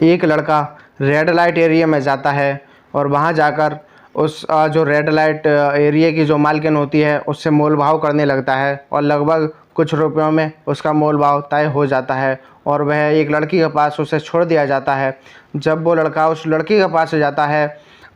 एक लड़का red light area में जाता है और वहाँ जाकर उस जो रेड लाइट एरिया की जो मालकिन होती है उससे मोल भाव करने लगता है और लगभग कुछ रुपयों में उसका मोल भाव तय हो जाता है और वह एक लड़की के पास उसे छोड़ दिया जाता है। जब वो लड़का उस लड़की के पास जाता है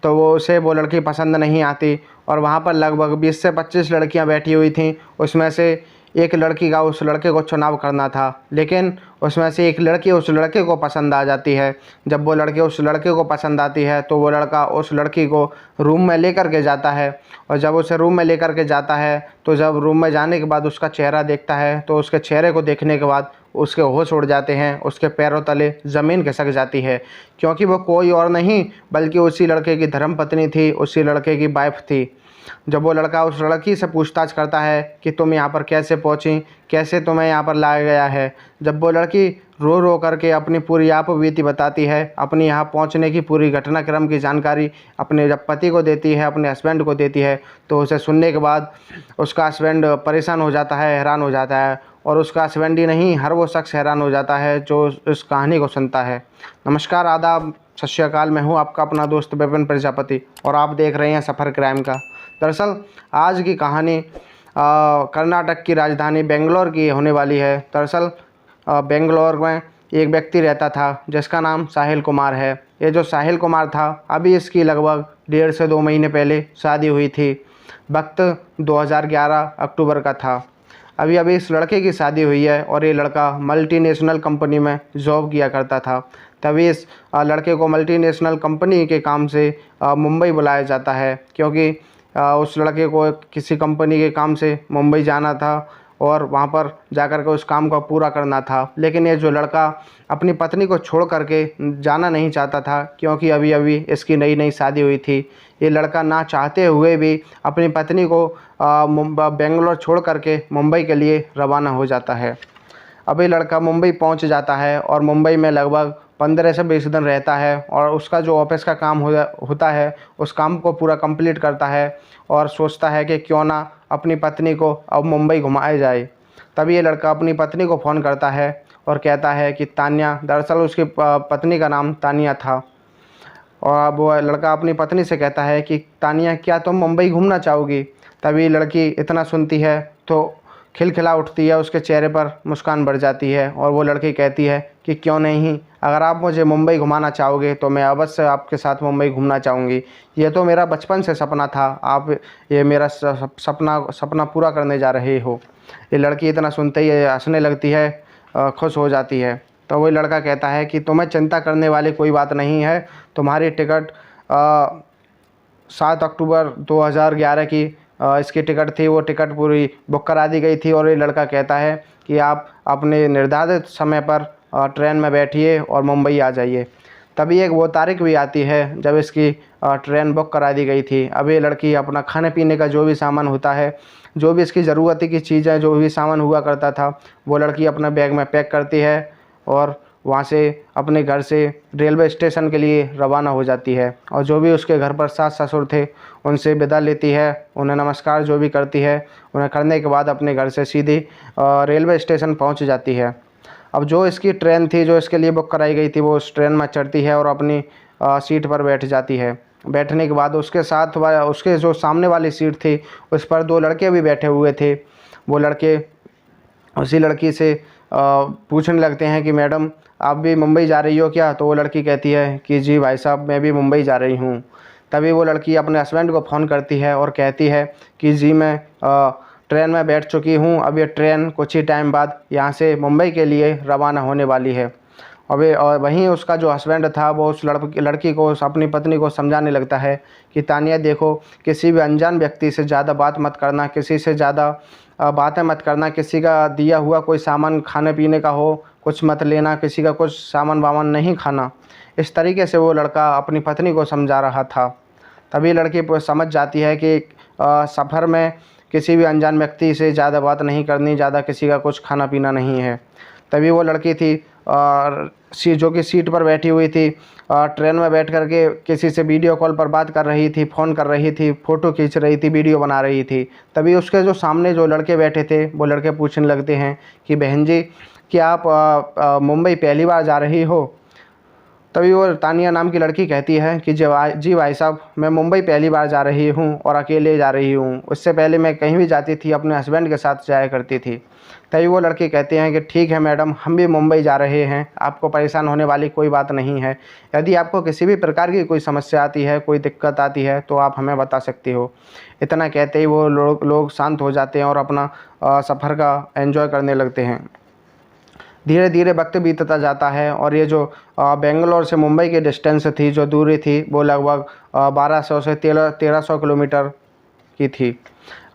तो वो लड़की पसंद नहीं आती और वहाँ पर लगभग 20 से 25 लड़कियाँ बैठी हुई थीं। उसमें से एक लड़की का उस लड़के को चुनाव करना था, लेकिन उसमें से एक लड़की उस लड़के को पसंद आ जाती है। जब वो लड़के उस लड़के को पसंद आती है तो वो लड़का उस लड़की को रूम में लेकर के जाता है और जब उसे रूम में लेकर के जाता है तो जब रूम में जाने के बाद उसका चेहरा देखता है तो उसके चेहरे को देखने के बाद उसके होश उड़ जाते हैं, उसके पैरों तले ज़मीन खिसक जाती है, क्योंकि वो कोई और नहीं बल्कि उसी लड़के की धर्मपत्नी थी, उसी लड़के की वाइफ थी। जब वो लड़का उस लड़की से पूछताछ करता है कि तुम यहाँ पर कैसे पहुँची, कैसे तुम्हें यहाँ पर लाया गया है, जब वो लड़की रो रो करके अपनी पूरी आपबीती बताती है, अपनी यहाँ पहुँचने की पूरी घटनाक्रम की जानकारी अपने जब पति को देती है, अपने हस्बैंड को देती है, तो उसे सुनने के बाद उसका हस्बैंड परेशान हो जाता है, हैरान हो जाता है और उसका हस्बैंड ही नहीं हर वो शख्स हैरान हो जाता है जो इस कहानी को सुनता है। नमस्कार, आदाब, सत श्री अकाल। मैं हूँ आपका अपना दोस्त विपिन प्रजापति और आप देख रहे हैं सफ़र क्राइम का। दरअसल आज की कहानी कर्नाटक की राजधानी बेंगलोर की होने वाली है। दरअसल बेंगलोर में एक व्यक्ति रहता था जिसका नाम साहिल कुमार है। ये जो साहिल कुमार था, अभी इसकी लगभग 1.5 से 2 महीने पहले शादी हुई थी। वक्त 2011 अक्टूबर का था। अभी अभी इस लड़के की शादी हुई है और ये लड़का मल्टीनेशनल कंपनी में जॉब किया करता था। तभी इस लड़के को मल्टीनेशनल कंपनी के काम से मुंबई बुलाया जाता है, क्योंकि उस लड़के को किसी कंपनी के काम से मुंबई जाना था और वहाँ पर जाकर के उस काम को पूरा करना था। लेकिन ये जो लड़का अपनी पत्नी को छोड़ करके जाना नहीं चाहता था, क्योंकि अभी अभी इसकी नई नई शादी हुई थी। ये लड़का ना चाहते हुए भी अपनी पत्नी को बेंगलोर छोड़ करके मुंबई के लिए रवाना हो जाता है। अभी लड़का मुंबई पहुंच जाता है और मुंबई में लगभग 15 से 20 दिन रहता है और उसका जो ऑफिस का काम होता है उस काम को पूरा कंप्लीट करता है और सोचता है कि क्यों ना अपनी पत्नी को अब मुंबई घुमाया जाए। तभी ये लड़का अपनी पत्नी को फ़ोन करता है और कहता है कि तान्या, दरअसल उसकी पत्नी का नाम तानिया था। और अब वो लड़का अपनी पत्नी से कहता है कि तानिया, क्या तुम मुंबई घूमना चाहोगी? तभी लड़की इतना सुनती है तो खिलखिला उठती है, उसके चेहरे पर मुस्कान बढ़ जाती है और वो लड़की कहती है कि क्यों नहीं, अगर आप मुझे मुंबई घुमाना चाहोगे तो मैं अवश्य आपके साथ मुंबई घूमना चाहूँगी। ये तो मेरा बचपन से सपना था, आप ये मेरा सपना पूरा करने जा रहे हो। ये लड़की इतना सुनते ही हंसने लगती है, खुश हो जाती है। तो वही लड़का कहता है कि तुम्हें चिंता करने वाली कोई बात नहीं है, तुम्हारी टिकट 7 अक्टूबर 2011 की इसकी टिकट थी, वो टिकट पूरी बुक करा दी गई थी। और ये लड़का कहता है कि आप अपने निर्धारित समय पर ट्रेन में बैठिए और मुंबई आ जाइए। तभी एक वो तारीख भी आती है जब इसकी ट्रेन बुक करा दी गई थी। अब ये लड़की अपना खाने पीने का जो भी सामान होता है, जो भी इसकी ज़रूरत की चीज़ें, जो भी सामान हुआ करता था, वो लड़की अपने बैग में पैक करती है और वहाँ से अपने घर से रेलवे स्टेशन के लिए रवाना हो जाती है। और जो भी उसके घर पर सास ससुर थे उनसे विदा लेती है, उन्हें नमस्कार जो भी करती है, उन्हें करने के बाद अपने घर से सीधी रेलवे स्टेशन पहुँच जाती है। अब जो इसकी ट्रेन थी, जो इसके लिए बुक कराई गई थी, वो उस ट्रेन में चढ़ती है और अपनी सीट पर बैठ जाती है। बैठने के बाद उसके साथ उसके जो सामने वाली सीट थी उस पर 2 लड़के भी बैठे हुए थे। वो लड़के उसी लड़की से पूछने लगते हैं कि मैडम, आप भी मुंबई जा रही हो क्या? तो वो लड़की कहती है कि जी भाई साहब, मैं भी मुंबई जा रही हूँ। तभी वो लड़की अपने हस्बैंड को फ़ोन करती है और कहती है कि जी मैं ट्रेन में बैठ चुकी हूँ, अब ये ट्रेन कुछ ही टाइम बाद यहाँ से मुंबई के लिए रवाना होने वाली है। और वहीं उसका जो हस्बैंड था वो उस लड़की को, अपनी पत्नी को समझाने लगता है कि तानिया देखो, किसी भी अनजान व्यक्ति से ज़्यादा बात मत करना, किसी से ज़्यादा बातें मत करना, किसी का दिया हुआ कोई सामान खाने पीने का हो कुछ मत लेना, किसी का कुछ सामान वामान नहीं खाना। इस तरीके से वो लड़का अपनी पत्नी को समझा रहा था। तभी लड़की समझ जाती है कि सफ़र में किसी भी अनजान व्यक्ति से ज़्यादा बात नहीं करनी, ज़्यादा किसी का कुछ खाना पीना नहीं है। तभी वो लड़की थी जो कि सीट पर बैठी हुई थी, ट्रेन में बैठ कर के किसी से वीडियो कॉल पर बात कर रही थी, फ़ोन कर रही थी, फ़ोटो खींच रही थी, वीडियो बना रही थी। तभी उसके जो सामने जो लड़के बैठे थे वो लड़के पूछने लगते हैं कि बहन जी, क्या आप मुंबई पहली बार जा रही हो? तभी वो तानिया नाम की लड़की कहती है कि जी भाई साहब, मैं मुंबई पहली बार जा रही हूँ और अकेले जा रही हूँ। उससे पहले मैं कहीं भी जाती थी अपने हस्बैंड के साथ जाया करती थी। तभी वो लड़के कहते हैं कि ठीक है मैडम, हम भी मुंबई जा रहे हैं, आपको परेशान होने वाली कोई बात नहीं है। यदि आपको किसी भी प्रकार की कोई समस्या आती है, कोई दिक्कत आती है तो आप हमें बता सकती हो। इतना कहते ही वो लोग शांत हो जाते हैं और अपना सफ़र का एंजॉय करने लगते हैं। धीरे धीरे वक्त बीतता जाता है और ये जो बेंगलोर से मुंबई की डिस्टेंस थी, जो दूरी थी, वो लगभग 1200 से 1300 किलोमीटर की थी।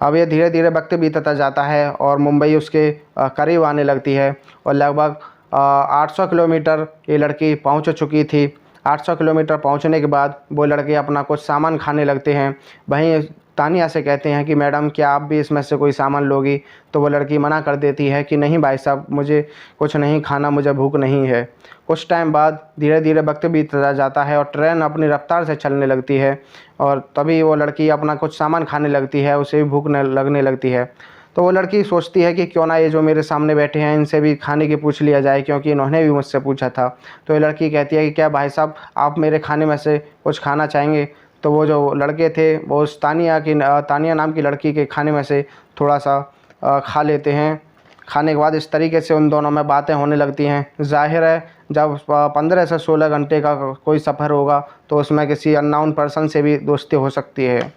अब ये धीरे धीरे वक्त बीतता जाता है और मुंबई उसके करीब आने लगती है और लगभग 800 किलोमीटर ये लड़की पहुंच चुकी थी। 800 किलोमीटर पहुंचने के बाद वो लड़के अपना कुछ सामान खाने लगते हैं। वहीं तानिया से कहते हैं कि मैडम, क्या आप भी इसमें से कोई सामान लोगी? तो वो लड़की मना कर देती है कि नहीं भाई साहब, मुझे कुछ नहीं खाना, मुझे भूख नहीं है। कुछ टाइम बाद धीरे धीरे वक्त बीतता जाता है और ट्रेन अपनी रफ्तार से चलने लगती है और तभी वो लड़की अपना कुछ सामान खाने लगती है, उसे भी भूख लगने लगती है। तो वो लड़की सोचती है कि क्यों ना ये जो मेरे सामने बैठे हैं इनसे भी खाने की पूछ लिया जाए, क्योंकि इन्होंने भी मुझसे पूछा था। तो ये लड़की कहती है कि क्या भाई साहब, आप मेरे खाने में से कुछ खाना चाहेंगे? तो वो जो लड़के थे वो उस तानिया नाम की लड़की के खाने में से थोड़ा सा खा लेते हैं। खाने के बाद इस तरीके से उन दोनों में बातें होने लगती हैं। ज़ाहिर है, जब 15 से 16 घंटे का कोई सफ़र होगा तो उसमें किसी अननोन पर्सन से भी दोस्ती हो सकती है।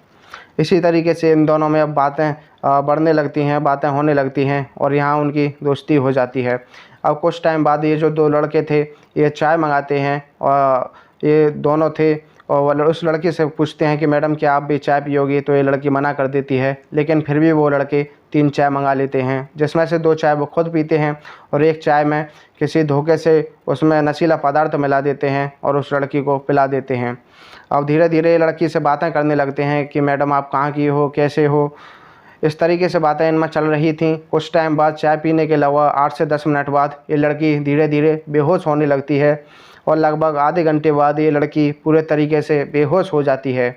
इसी तरीके से इन दोनों में अब बातें बढ़ने लगती हैं, बातें होने लगती हैं और यहाँ उनकी दोस्ती हो जाती है। अब कुछ टाइम बाद ये जो दो लड़के थे ये चाय मंगाते हैं और ये दोनों थे और उस लड़की से पूछते हैं कि मैडम, क्या आप भी चाय पियोगी? तो ये लड़की मना कर देती है, लेकिन फिर भी वो लड़के 3 चाय मंगा लेते हैं, जिसमें से 2 चाय वो खुद पीते हैं और 1 चाय में किसी धोखे से उसमें नशीला पदार्थ मिला देते हैं और उस लड़की को पिला देते हैं। अब धीरे धीरे ये लड़की से बातें करने लगते हैं कि मैडम, आप कहाँ की हो, कैसे हो? इस तरीके से बातें इनमें चल रही थीं। कुछ टाइम बाद, चाय पीने के अलावा 8 से 10 मिनट बाद, ये लड़की धीरे धीरे बेहोश होने लगती है और लगभग आधे घंटे बाद ये लड़की पूरे तरीके से बेहोश हो जाती है।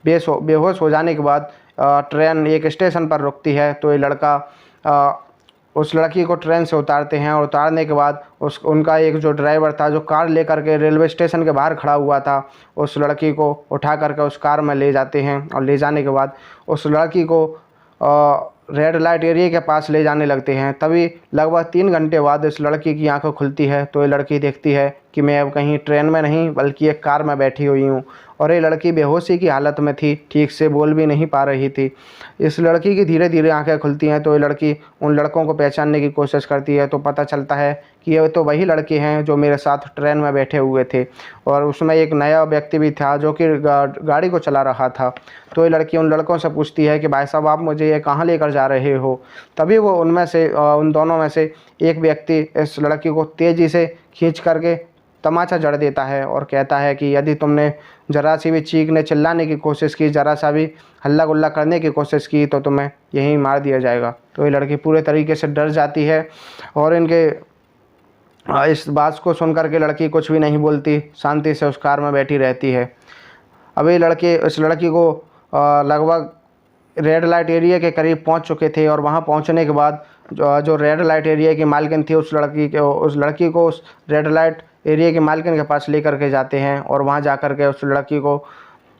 बेहोश हो जाने के बाद ट्रेन एक स्टेशन पर रुकती है। तो ये लड़का उस लड़की को ट्रेन से उतारते हैं और उतारने के बाद उनका एक जो ड्राइवर था, जो कार लेकर के रेलवे स्टेशन के बाहर खड़ा हुआ था, उस लड़की को उठा करके उस कार में ले जाते हैं और ले जाने के बाद उस लड़की को रेड लाइट एरिया के पास ले जाने लगते हैं। तभी लगभग 3 घंटे बाद इस लड़की की आंखें खुलती है। तो ये लड़की देखती है कि मैं अब कहीं ट्रेन में नहीं बल्कि एक कार में बैठी हुई हूँ और ये लड़की बेहोशी की हालत में थी, ठीक से बोल भी नहीं पा रही थी। इस लड़की की धीरे धीरे आंखें खुलती हैं तो ये लड़की उन लड़कों को पहचानने की कोशिश करती है। तो पता चलता है कि ये तो वही लड़के हैं जो मेरे साथ ट्रेन में बैठे हुए थे और उसमें एक नया व्यक्ति भी था जो कि गाड़ी को चला रहा था। तो ये लड़की उन लड़कों से पूछती है कि भाई साहब, आप मुझे ये कहाँ लेकर जा रहे हो? तभी वो उन दोनों में से एक व्यक्ति इस लड़की को तेज़ी से खींच करके तमाचा जड़ देता है और कहता है कि यदि तुमने ज़रा सी भी चीखने चिल्लाने की कोशिश की, ज़रा सा भी हल्ला गुल्ला करने की कोशिश की तो तुम्हें यहीं मार दिया जाएगा। तो ये लड़की पूरे तरीके से डर जाती है और इनके इस बात को सुनकर के लड़की कुछ भी नहीं बोलती, शांति से उस कार में बैठी रहती है। अब ये लड़के इस लड़की को लगभग रेड लाइट एरिया के करीब पहुंच चुके थे और वहां पहुंचने के बाद जो रेड लाइट एरिया की मालकिन थी, उस लड़की को उस रेड लाइट एरिया के मालकिन के पास लेकर के जाते हैं और वहां जाकर के उस लड़की को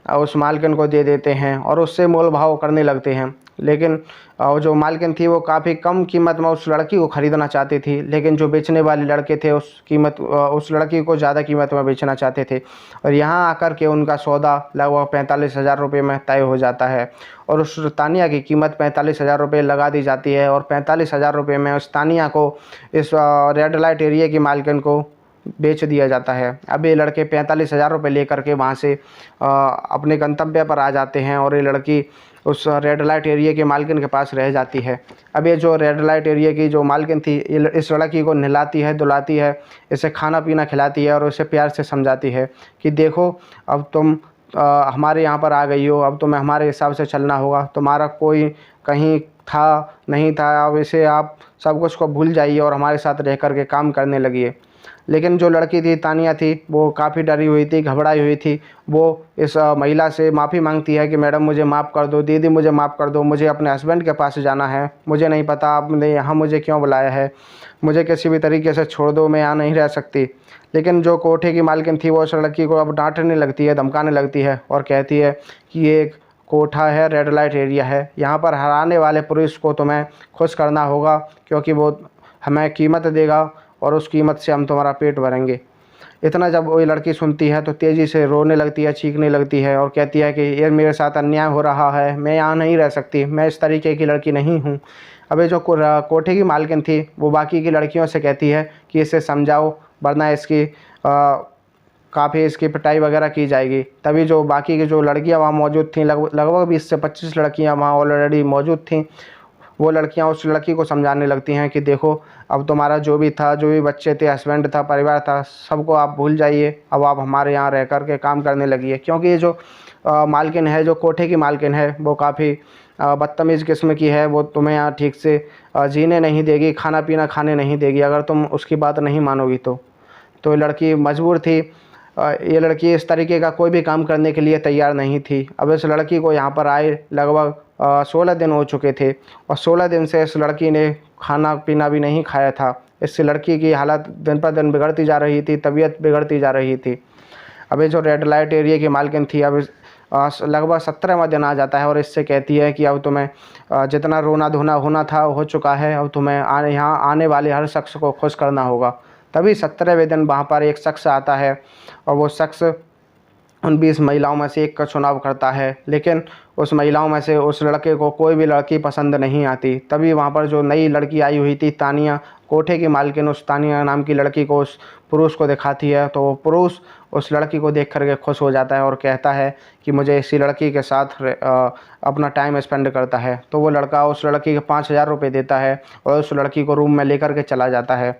उस मालकिन को दे देते हैं और उससे मोल भाव करने लगते हैं। लेकिन जो मालकिन थी वो काफ़ी कम कीमत में उस लड़की को ख़रीदना चाहती थी, लेकिन जो बेचने वाले लड़के थे उस लड़की को ज़्यादा कीमत में बेचना चाहते थे और यहाँ आकर के उनका सौदा लगभग 45,000 रुपये में तय हो जाता है और उस तानिया की कीमत 45,000 रुपये लगा दी जाती है और 45,000 रुपये में उस तानिया को इस रेड लाइट एरिया की मालकिन को बेच दिया जाता है। अब ये लड़के 45,000 रुपये लेकर के वहाँ से अपने गंतव्य पर आ जाते हैं और ये लड़की उस रेड लाइट एरिया के मालकिन के पास रह जाती है। अब ये जो रेड लाइट एरिया की जो मालकिन थी, ये इस लड़की को नहलाती है, धुलाती है, इसे खाना पीना खिलाती है और उसे प्यार से समझाती है कि देखो, अब तुम हमारे यहाँ पर आ गई हो, अब तुम्हें हमारे हिसाब से चलना होगा, तुम्हारा कोई कहीं था नहीं था, अब इसे आप सब कुछ को भूल जाइए और हमारे साथ रह कर के काम करने लगिए। लेकिन जो लड़की थी तानिया थी वो काफ़ी डरी हुई थी, घबराई हुई थी। वो इस महिला से माफ़ी मांगती है कि मैडम मुझे माफ़ कर दो, दीदी मुझे माफ़ कर दो, मुझे अपने हस्बैंड के पास जाना है, मुझे नहीं पता आपने यहाँ मुझे क्यों बुलाया है, मुझे किसी भी तरीके से छोड़ दो, मैं यहाँ नहीं रह सकती। लेकिन जो कोठे की मालकिन थी वो उस लड़की को अब डांटने लगती है, धमकाने लगती है और कहती है कि ये एक कोठा है, रेड लाइट एरिया है, यहाँ पर हर आने वाले पुरुष को तुम्हें खुश करना होगा, क्योंकि वो हमें कीमत देगा और उस कीमत से हम तुम्हारा पेट भरेंगे। इतना जब वो लड़की सुनती है तो तेज़ी से रोने लगती है, चीखने लगती है और कहती है कि ये मेरे साथ अन्याय हो रहा है, मैं यहाँ नहीं रह सकती, मैं इस तरीके की लड़की नहीं हूँ। अब ये जो कोठे की मालकिन थी वो बाकी की लड़कियों से कहती है कि इसे समझाओ, वरना इसकी काफ़ी इसकी पिटाई वगैरह की जाएगी। तभी जो बाकी की जो लड़कियां वहाँ मौजूद थीं, लगभग 20 से 25 लड़कियां वहाँ ऑलरेडी मौजूद थीं। वो लड़कियां उस लड़की को समझाने लगती हैं कि देखो, अब तुम्हारा जो भी था, जो भी बच्चे थे, हस्बैंड था, परिवार था, सबको आप भूल जाइए, अब आप हमारे यहाँ रह कर के काम करने लगी है। क्योंकि ये जो मालकिन है, जो कोठे की मालकिन है, वो काफ़ी बदतमीज़ किस्म की है। वो तुम्हें यहाँ ठीक से जीने नहीं देगी, खाना पीना खाने नहीं देगी अगर तुम उसकी बात नहीं मानोगी तो ये लड़की मजबूर थी। ये लड़की इस तरीके का कोई भी काम करने के लिए तैयार नहीं थी। अब इस लड़की को यहाँ पर आए लगभग 16 दिन हो चुके थे और 16 दिन से इस लड़की ने खाना पीना भी नहीं खाया था। इस लड़की की हालत दिन पर दिन बिगड़ती जा रही थी, तबीयत बिगड़ती जा रही थी। अब ये जो रेड लाइट एरिया की मालकिन थी, अब लगभग 17वां दिन आ जाता है और इससे कहती है कि अब तुम्हें जितना रोना धोना होना था हो चुका है, अब तुम्हें यहाँ आने वाले हर शख्स को खुश करना होगा। तभी 17वें दिन वहाँ पर एक शख्स आता है और वो शख्स उन 20 महिलाओं में से एक का चुनाव करता है। लेकिन उस महिलाओं में से उस लड़के को कोई भी लड़की पसंद नहीं आती। तभी वहाँ पर जो नई लड़की आई हुई थी तानिया, कोठे की मालकिन उस तानिया नाम की लड़की को उस पुरुष को दिखाती है। तो वो पुरुष उस लड़की को देख करके खुश हो जाता है और कहता है कि मुझे इसी लड़की के साथ अपना टाइम स्पेंड करता है। तो वो लड़का उस लड़की के 5,000 रुपये देता है और उस लड़की को रूम में लेकर के चला जाता है।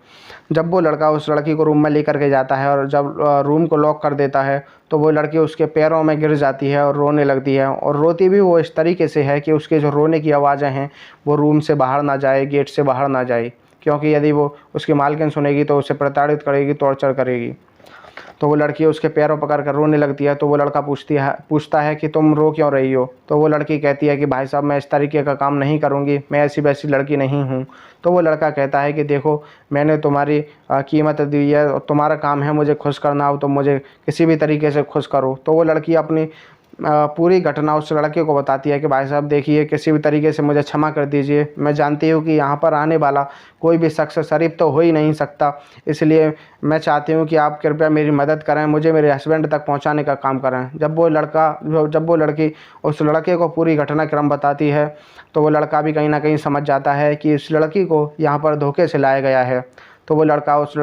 जब वो लड़का उस लड़की को रूम में लेकर के जाता है और जब रूम को लॉक कर देता है तो वो लड़की उसके पैरों में गिर जाती है और रोने लगती है। और रोती भी वो इस तरीके से है कि उसके जो रोने की आवाज़ें हैं वो रूम से बाहर ना जाए, गेट से बाहर ना जाए, क्योंकि यदि वो उसकी मालकिन सुनेगी तो उसे प्रताड़ित करेगी, टॉर्चर करेगी। तो वो लड़की उसके पैरों पकड़ कर रोने लगती है। तो वो लड़का पूछता है कि तुम रो क्यों रही हो। तो वो लड़की कहती है कि भाई साहब, मैं इस तरीके का काम नहीं करूँगी, मैं ऐसी वैसी लड़की नहीं हूँ। तो वो लड़का कहता है कि देखो, मैंने तुम्हारी कीमत दी है और तुम्हारा काम है मुझे खुश करना हो, तो मुझे किसी भी तरीके से खुश करो। तो वो लड़की अपनी पूरी घटना उस लड़के को बताती है कि भाई साहब देखिए, किसी भी तरीके से मुझे क्षमा कर दीजिए, मैं जानती हूँ कि यहाँ पर आने वाला कोई भी शख्स शरीफ तो हो ही नहीं सकता, इसलिए मैं चाहती हूँ कि आप कृपया मेरी मदद करें, मुझे मेरे हस्बैंड तक पहुँचाने का काम करें। जब वो लड़की उस लड़के को पूरी घटनाक्रम बताती है तो वो लड़का भी कहीं ना कहीं समझ जाता है कि इस लड़की को यहाँ पर धोखे से लाया गया है। तो वो लड़का उस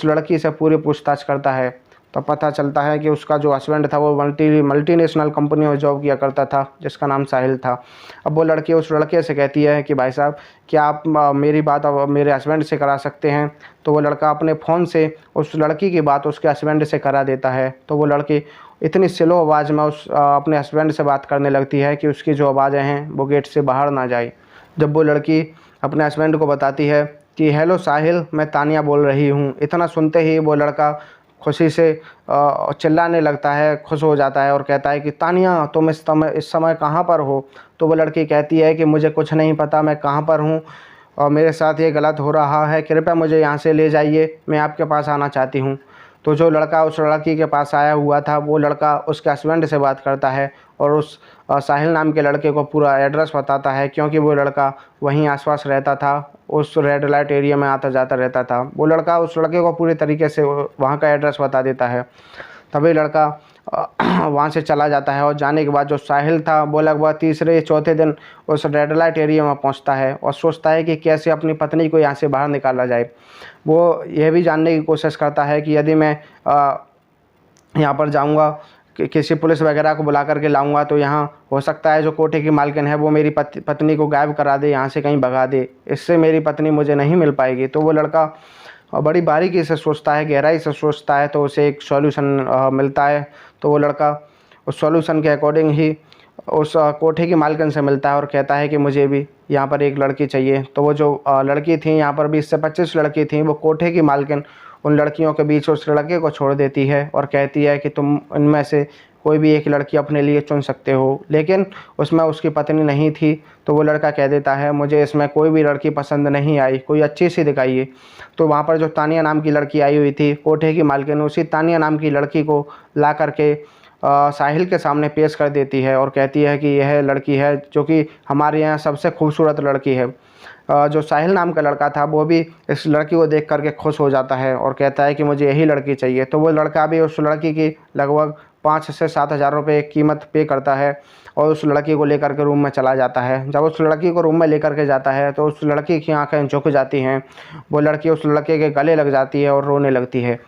लड़की से पूरी पूछताछ करता है। तो पता चलता है कि उसका जो हस्बैंड था वो मल्टीनेशनल कंपनी में जॉब किया करता था, जिसका नाम साहिल था। अब वो लड़की उस लड़के से कहती है कि भाई साहब, क्या आप मेरी बात अब मेरे हस्बैंड से करा सकते हैं। तो वो लड़का अपने फ़ोन से उस लड़की की बात उसके हस्बैंड से करा देता है। तो वो लड़की इतनी स्लो आवाज़ में अपने हस्बैंड से बात करने लगती है कि उसकी जो आवाज़ें हैं वो गेट से बाहर ना जाए। जब वो लड़की अपने हस्बैंड को बताती है कि हेलो साहिल, मैं तानिया बोल रही हूँ, इतना सुनते ही वो लड़का खुशी से चिल्लाने लगता है, खुश हो जाता है और कहता है कि तानिया, तुम इस समय कहाँ पर हो। तो वो लड़की कहती है कि मुझे कुछ नहीं पता, मैं कहाँ पर हूँ और मेरे साथ ये गलत हो रहा है, कृपया मुझे यहाँ से ले जाइए, मैं आपके पास आना चाहती हूँ। तो जो लड़का उस लड़की के पास आया हुआ था वो लड़का उसके हस्बैंड से बात करता है और उस साहिल नाम के लड़के को पूरा एड्रेस बताता है, क्योंकि वो लड़का वहीं आसपास रहता था, उस रेड लाइट एरिया में आता जाता रहता था। वो लड़का उस लड़के को पूरी तरीके से वहाँ का एड्रेस बता देता है। तभी लड़का वहाँ से चला जाता है और जाने के बाद जो साहिल था वो लगभग तीसरे चौथे दिन उस रेड लाइट एरिया में पहुँचता है और सोचता है कि कैसे अपनी पत्नी को यहाँ से बाहर निकाला जाए। वो यह भी जानने की कोशिश करता है कि यदि मैं यहाँ पर जाऊँगा, किसी पुलिस वगैरह को बुला करके लाऊंगा तो यहाँ हो सकता है जो कोठे की मालकिन है वो मेरी पत्नी को गायब करा दे, यहाँ से कहीं भगा दे, इससे मेरी पत्नी मुझे नहीं मिल पाएगी। तो वो लड़का बड़ी बारीकी से सोचता है, गहराई से सोचता है, तो उसे एक सॉल्यूशन मिलता है। तो वो लड़का उस सॉल्यूशन के अकॉर्डिंग ही उस कोठे की मालकिन से मिलता है और कहता है कि मुझे भी यहाँ पर एक लड़की चाहिए। तो वो जो लड़की थी, यहाँ पर 20 से 25 लड़की थी, वो कोठे की मालकिन उन लड़कियों के बीच उस लड़के को छोड़ देती है और कहती है कि तुम इनमें से कोई भी एक लड़की अपने लिए चुन सकते हो। लेकिन उसमें उसकी पत्नी नहीं थी, तो वो लड़का कह देता है मुझे इसमें कोई भी लड़की पसंद नहीं आई, कोई अच्छी सी दिखाइए। तो वहाँ पर जो तानिया नाम की लड़की आई हुई थी, कोठे की मालकिन उसी तानिया नाम की लड़की को ला करके साहिल के सामने पेश कर देती है और कहती है कि यह लड़की है जो कि हमारे यहाँ सबसे खूबसूरत लड़की है। जो साहिल नाम का लड़का था वो भी इस लड़की को देख करके खुश हो जाता है और कहता है कि मुझे यही लड़की चाहिए। तो वो लड़का भी उस लड़की की लगभग 5 से 7 हज़ार रुपये कीमत पे करता है और उस लड़की को लेकर के रूम में चला जाता है। जब उस लड़की को रूम में लेकर के जाता है तो उस लड़की की आंखें झुक जाती हैं। वो लड़की उस लड़के के गले लग जाती है और रोने लगती है।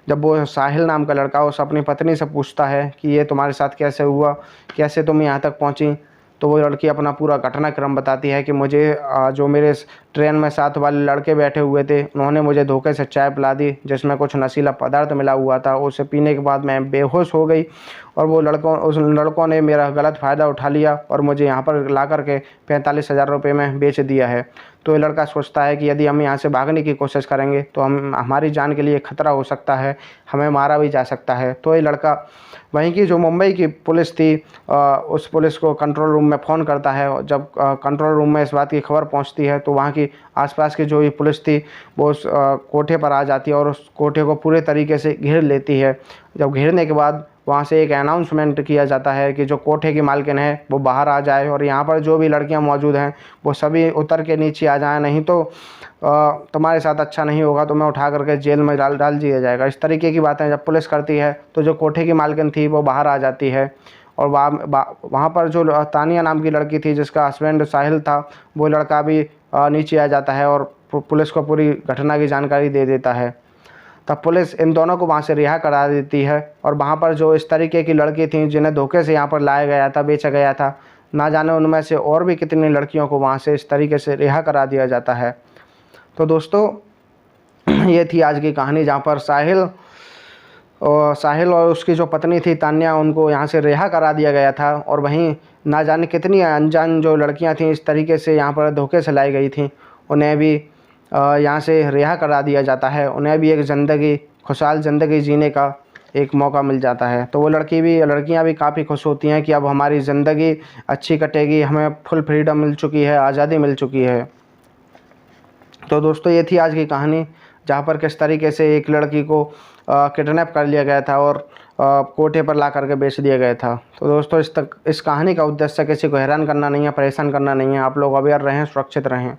जब वो साहिल नाम का लड़का उस अपनी पत्नी से पूछता है कि ये तुम्हारे साथ कैसे हुआ, कैसे तुम यहाँ तक पहुँची, तो वो लड़की अपना पूरा घटनाक्रम बताती है कि मुझे जो मेरे ट्रेन में साथ वाले लड़के बैठे हुए थे उन्होंने मुझे धोखे से चाय पिला दी जिसमें कुछ नशीला पदार्थ मिला हुआ था। उसे पीने के बाद मैं बेहोश हो गई और वो उस लड़कों ने मेरा गलत फ़ायदा उठा लिया और मुझे यहाँ पर ला कर के 45,000 रुपये में बेच दिया है। तो ये लड़का सोचता है कि यदि हम यहाँ से भागने की कोशिश करेंगे तो हमारी जान के लिए खतरा हो सकता है, हमें मारा भी जा सकता है। तो ये लड़का वहीं की जो मुंबई की पुलिस थी उस पुलिस को कंट्रोल रूम में फ़ोन करता है और जब कंट्रोल रूम में इस बात की खबर पहुंचती है तो वहाँ की आसपास की जो भी पुलिस थी वो उस कोठे पर आ जाती है और उस कोठे को पूरे तरीके से घेर लेती है। जब घेरने के बाद वहाँ से एक अनाउंसमेंट किया जाता है कि जो कोठे की मालकिन है वो बाहर आ जाए और यहाँ पर जो भी लड़कियाँ मौजूद हैं वो सभी उतर के नीचे आ जाएं, नहीं तो तुम्हारे साथ अच्छा नहीं होगा, तुम्हें उठा करके जेल में डाल दिया जाएगा। इस तरीके की बातें जब पुलिस करती है तो जो कोठे की मालकिन थी वो बाहर आ जाती है और वहाँ पर जो तानिया नाम की लड़की थी जिसका हस्बैंड साहिल था वो लड़का भी नीचे आ जाता है और पुलिस को पूरी घटना की जानकारी दे देता है। तब पुलिस इन दोनों को वहाँ से रिहा करा देती है और वहाँ पर जो इस तरीके की लड़की थी जिन्हें धोखे से यहाँ पर लाया गया था, बेचा गया था, ना जाने उनमें से और भी कितनी लड़कियों को वहाँ से इस तरीके से रिहा करा दिया जाता है। तो दोस्तों ये थी आज की कहानी जहाँ पर साहिल और उसकी जो पत्नी थी तान्या उनको यहाँ से रिहा करा दिया गया था और वहीं ना जाने कितनी अनजान जो लड़कियाँ थीं इस तरीके से यहाँ पर धोखे से लाई गई थीं उन्हें भी यहाँ से रिहा करा दिया जाता है। उन्हें भी एक खुशहाल ज़िंदगी जीने का एक मौका मिल जाता है। तो वो लड़कियाँ भी काफ़ी खुश होती हैं कि अब हमारी ज़िंदगी अच्छी कटेगी, हमें फुल फ्रीडम मिल चुकी है, आज़ादी मिल चुकी है। तो दोस्तों ये थी आज की कहानी जहाँ पर किस तरीके से एक लड़की को किडनैप कर लिया गया था और कोठे पर ला करके बेच दिया गया था। तो दोस्तों इस कहानी का उद्देश्य किसी को हैरान करना नहीं है, परेशान करना नहीं है। आप लोग अवेयर रहें, सुरक्षित रहें।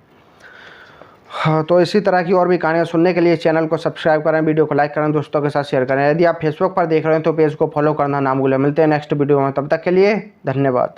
हाँ, तो इसी तरह की और भी कहानियाँ सुनने के लिए चैनल को सब्सक्राइब करें, वीडियो को लाइक करें, दोस्तों के साथ शेयर करें। यदि आप फेसबुक पर देख रहे हैं तो पेज को फॉलो करना ना भूलें। मिलते हैं नेक्स्ट वीडियो में, तब तक के लिए धन्यवाद।